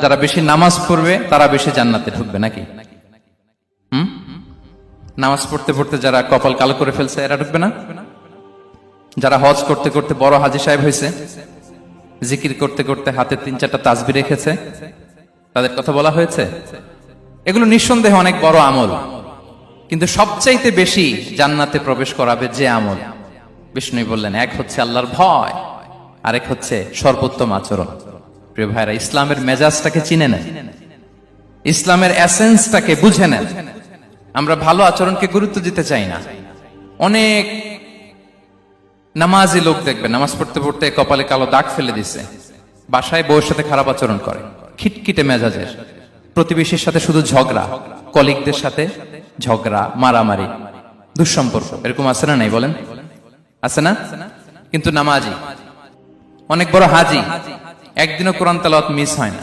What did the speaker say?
যারা বেশি নামাজ পড়বে তারা বেশি জান্নাতে ঢুকবে নাকি? নামাজ পড়তে পড়তে যারা কপাল কালো করে ফেলছে এরা ঢুকবে না? যারা হজ করতে করতে বড় হাজী সাহেব হয়েছে, জিকির করতে করতে হাতে 3-4টা তাসবিহ রেখেছে, তাদের কথা বলা হয়েছে? এগুলো নিঃসন্দেহে অনেক বড় আমল, কিন্তু সবচাইতে বেশি জান্নাতে প্রবেশ করাবে যে আমল, বিষ্ণু বললেন, এক হচ্ছে আল্লাহর ভয়, আরেক হচ্ছে সর্বোত্তম আচরণ। প্রিয় ভাইরা, ইসলামের মেজাজটাকে চিনে নেন, ইসলামের এসেন্সটাকে বুঝে নেন। আমরা ভালো আচরণকে গুরুত্ব দিতে চাই না। অনেক নামাজি লোক দেখবেন নামাজ পড়তে পড়তে কপালে কালো দাগ ফেলে দিছে, বাসায় বউয়ের সাথে খারাপ আচরণ করে, খিটখিটে মেজাজের, প্রতিবেশীর সাথে শুধু ঝগড়া, কলিগদের সাথে ঝগড়া, মারামারি, দুঃসম্পর্ক, এরকম আছে না নাই বলেন? আছে না? কিন্তু নামাজি, অনেক বড় হাজি, একদিনও কোরআন তেলাওয়াত মিস হয় না।